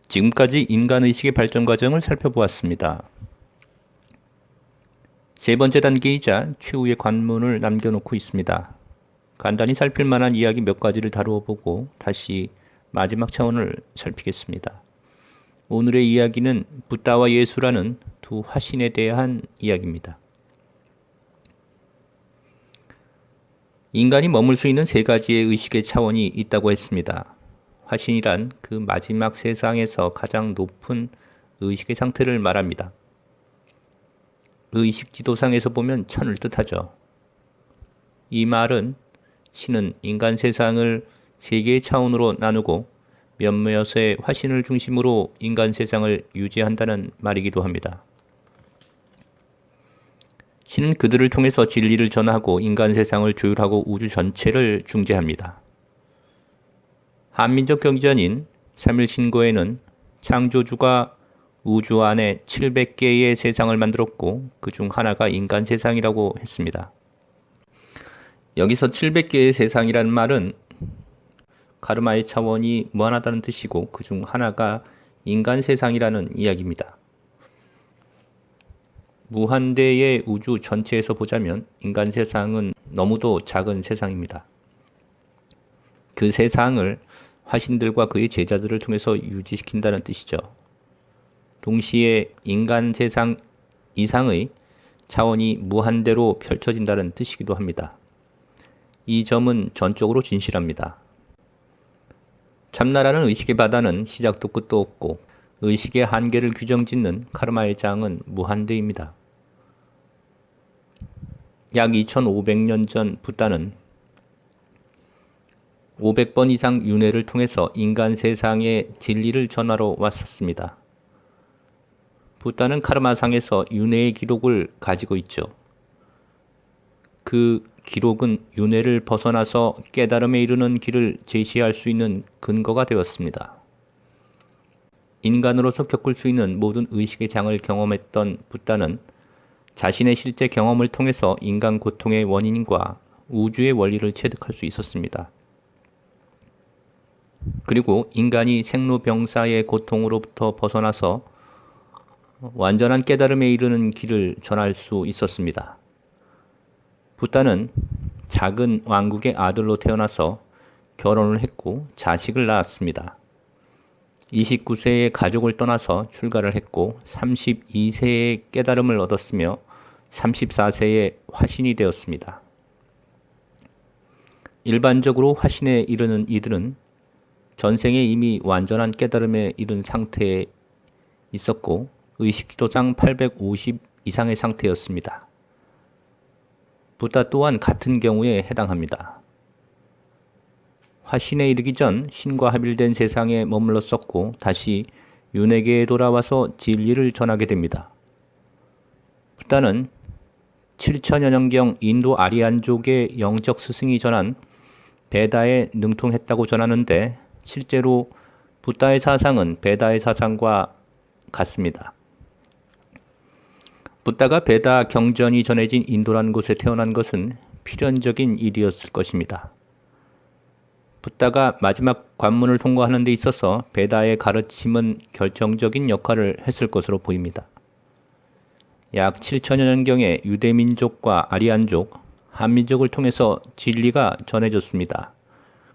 지금까지 인간의식의 발전 과정을 살펴보았습니다. 세 번째 단계이자 최후의 관문을 남겨놓고 있습니다. 간단히 살필 만한 이야기 몇 가지를 다루어 보고 다시 마지막 차원을 살피겠습니다. 오늘의 이야기는 붓다와 예수라는 두 화신에 대한 이야기입니다. 인간이 머물 수 있는 세 가지의 의식의 차원이 있다고 했습니다. 화신이란 그 마지막 세상에서 가장 높은 의식의 상태를 말합니다. 의식 지도상에서 보면 천을 뜻하죠. 이 말은 신은 인간 세상을 세 개의 차원으로 나누고 몇몇의 화신을 중심으로 인간 세상을 유지한다는 말이기도 합니다. 신은 그들을 통해서 진리를 전하고 인간 세상을 조율하고 우주 전체를 중재합니다. 한민족 경전인 3일 신고에는 창조주가 우주 안에 700개의 세상을 만들었고 그 중 하나가 인간 세상이라고 했습니다. 여기서 700개의 세상이라는 말은 카르마의 차원이 무한하다는 뜻이고 그 중 하나가 인간 세상이라는 이야기입니다. 무한대의 우주 전체에서 보자면 인간 세상은 너무도 작은 세상입니다. 그 세상을 화신들과 그의 제자들을 통해서 유지시킨다는 뜻이죠. 동시에 인간 세상 이상의 차원이 무한대로 펼쳐진다는 뜻이기도 합니다. 이 점은 전적으로 진실합니다. 참나라는 의식의 바다는 시작도 끝도 없고 의식의 한계를 규정짓는 카르마의 장은 무한대입니다. 약 2500년 전 붓다는 500번 이상 윤회를 통해서 인간 세상에 진리를 전하러 왔었습니다. 붓다는 카르마상에서 윤회의 기록을 가지고 있죠. 그 기록은 윤회를 벗어나서 깨달음에 이르는 길을 제시할 수 있는 근거가 되었습니다. 인간으로서 겪을 수 있는 모든 의식의 장을 경험했던 붓다는 자신의 실제 경험을 통해서 인간 고통의 원인과 우주의 원리를 체득할 수 있었습니다. 그리고 인간이 생로병사의 고통으로부터 벗어나서 완전한 깨달음에 이르는 길을 전할 수 있었습니다. 붓다는 작은 왕국의 아들로 태어나서 결혼을 했고 자식을 낳았습니다. 29세에 가족을 떠나서 출가를 했고 32세에 깨달음을 얻었으며 34세에 화신이 되었습니다. 일반적으로 화신에 이르는 이들은 전생에 이미 완전한 깨달음에 이른 상태에 있었고 의식지도상 850 이상의 상태였습니다. 붓다 또한 같은 경우에 해당합니다. 화신에 이르기 전 신과 합일된 세상에 머물렀었고 다시 윤회계에 돌아와서 진리를 전하게 됩니다. 붓다는 7천여 년경 인도 아리안족의 영적 스승이 전한 베다에 능통했다고 전하는데 실제로 붓다의 사상은 베다의 사상과 같습니다. 붓다가 베다 경전이 전해진 인도라는 곳에 태어난 것은 필연적인 일이었을 것입니다. 붓다가 마지막 관문을 통과하는 데 있어서 베다의 가르침은 결정적인 역할을 했을 것으로 보입니다. 약 7천여 년경에 유대민족과 아리안족, 한민족을 통해서 진리가 전해졌습니다.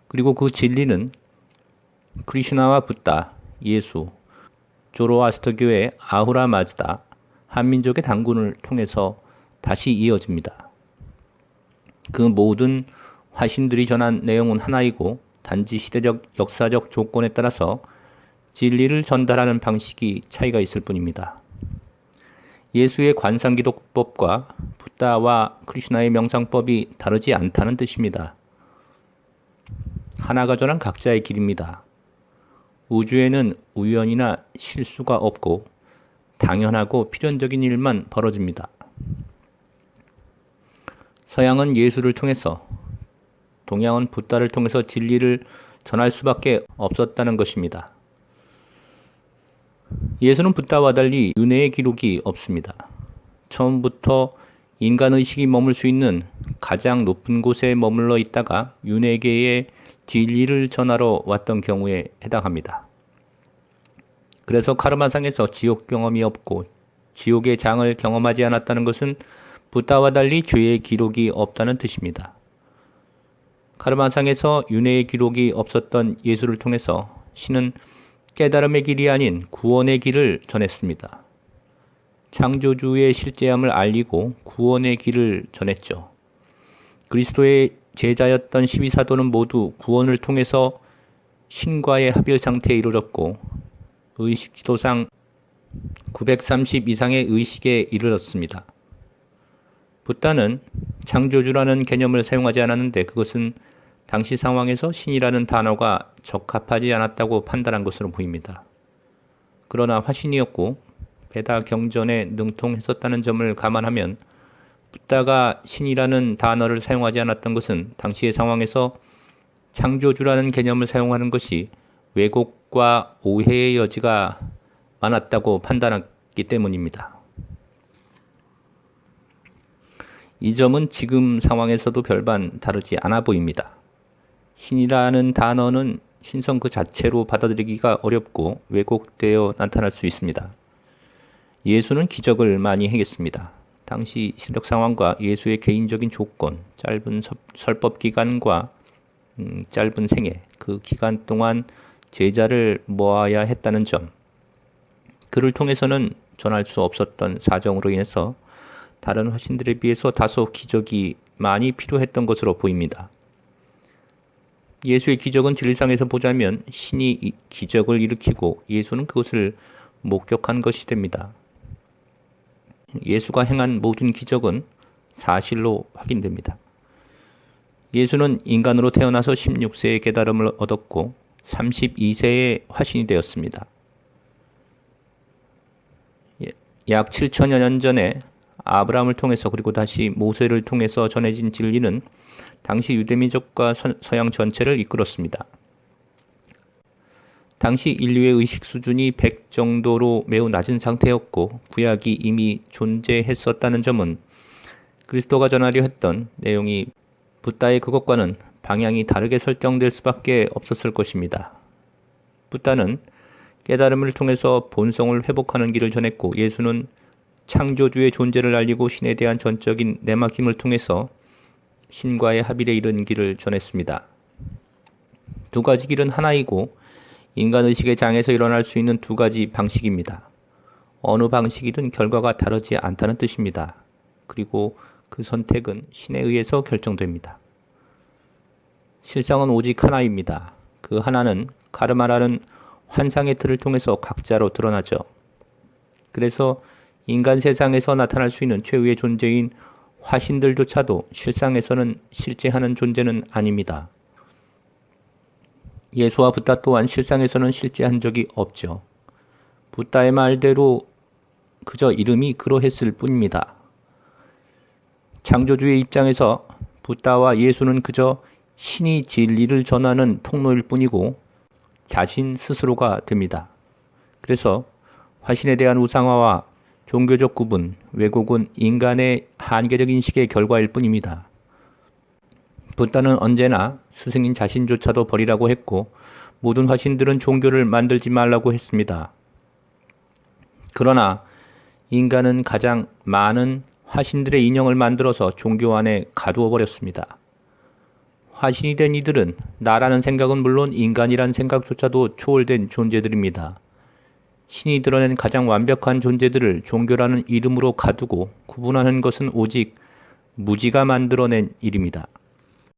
그리고 그 진리는 크리슈나와 붓다, 예수, 조로아스터교의 아후라 마즈다, 한민족의 단군을 통해서 다시 이어집니다. 그 모든 화신들이 전한 내용은 하나이고 단지 시대적 역사적 조건에 따라서 진리를 전달하는 방식이 차이가 있을 뿐입니다. 예수의 관상기도법과 붓다와 크리슈나의 명상법이 다르지 않다는 뜻입니다. 하나가 전한 각자의 길입니다. 우주에는 우연이나 실수가 없고 당연하고 필연적인 일만 벌어집니다. 서양은 예수를 통해서, 동양은 붓다를 통해서 진리를 전할 수밖에 없었다는 것입니다. 예수는 붓다와 달리 윤회의 기록이 없습니다. 처음부터 인간의식이 머물 수 있는 가장 높은 곳에 머물러 있다가 윤회계에 진리를 전하러 왔던 경우에 해당합니다. 그래서 카르마상에서 지옥 경험이 없고 지옥의 장을 경험하지 않았다는 것은 붓다와 달리 죄의 기록이 없다는 뜻입니다. 카르마상에서 윤회의 기록이 없었던 예수를 통해서 신은 깨달음의 길이 아닌 구원의 길을 전했습니다. 창조주의 실제함을 알리고 구원의 길을 전했죠. 그리스도의 제자였던 12사도는 모두 구원을 통해서 신과의 합일 상태에 이르렀고 의식 지도상 930 이상의 의식에 이르렀습니다. 붓다는 창조주라는 개념을 사용하지 않았는데 그것은 당시 상황에서 신이라는 단어가 적합하지 않았다고 판단한 것으로 보입니다. 그러나 화신이었고 베다 경전에 능통했었다는 점을 감안하면 붓다가 신이라는 단어를 사용하지 않았던 것은 당시의 상황에서 창조주라는 개념을 사용하는 것이 왜곡과 오해의 여지가 많았다고 판단했기 때문입니다. 이 점은 지금 상황에서도 별반 다르지 않아 보입니다. 신이라는 단어는 신성 그 자체로 받아들이기가 어렵고 왜곡되어 나타날 수 있습니다. 예수는 기적을 많이 행했습니다. 당시 신력 상황과 예수의 개인적인 조건, 짧은 설법 기간과 짧은 생애, 그 기간 동안 제자를 모아야 했다는 점, 그를 통해서는 전할 수 없었던 사정으로 인해서 다른 화신들에 비해서 다소 기적이 많이 필요했던 것으로 보입니다. 예수의 기적은 진리상에서 보자면 신이 기적을 일으키고 예수는 그것을 목격한 것이 됩니다. 예수가 행한 모든 기적은 사실로 확인됩니다. 예수는 인간으로 태어나서 16세의 깨달음을 얻었고 32세에 화신이 되었습니다. 약 7천여 년 전에 아브라함을 통해서 그리고 다시 모세를 통해서 전해진 진리는 당시 유대민족과 서양 전체를 이끌었습니다. 당시 인류의 의식 수준이 100 정도로 매우 낮은 상태였고 구약이 이미 존재했었다는 점은 그리스도가 전하려 했던 내용이 붓다의 그것과는 방향이 다르게 설정될 수밖에 없었을 것입니다. 붓다는 깨달음을 통해서 본성을 회복하는 길을 전했고 예수는 창조주의 존재를 알리고 신에 대한 전적인 내막힘을 통해서 신과의 합일에 이른 길을 전했습니다. 두 가지 길은 하나이고 인간의식의 장에서 일어날 수 있는 두 가지 방식입니다. 어느 방식이든 결과가 다르지 않다는 뜻입니다. 그리고 그 선택은 신에 의해서 결정됩니다. 실상은 오직 하나입니다. 그 하나는 카르마라는 환상의 틀을 통해서 각자로 드러나죠. 그래서 인간 세상에서 나타날 수 있는 최후의 존재인 화신들조차도 실상에서는 실제하는 존재는 아닙니다. 예수와 붓다 또한 실상에서는 실제한 적이 없죠. 붓다의 말대로 그저 이름이 그러했을 뿐입니다. 창조주의 입장에서 붓다와 예수는 그저 신이 진리를 전하는 통로일 뿐이고 자신 스스로가 됩니다. 그래서 화신에 대한 우상화와 종교적 구분, 왜곡은 인간의 한계적 인식의 결과일 뿐입니다. 붓다는 언제나 스승인 자신조차도 버리라고 했고 모든 화신들은 종교를 만들지 말라고 했습니다. 그러나 인간은 가장 많은 화신들의 인형을 만들어서 종교 안에 가두어 버렸습니다. 화신이 된 이들은 나라는 생각은 물론 인간이란 생각조차도 초월된 존재들입니다. 신이 드러낸 가장 완벽한 존재들을 종교라는 이름으로 가두고 구분하는 것은 오직 무지가 만들어낸 일입니다.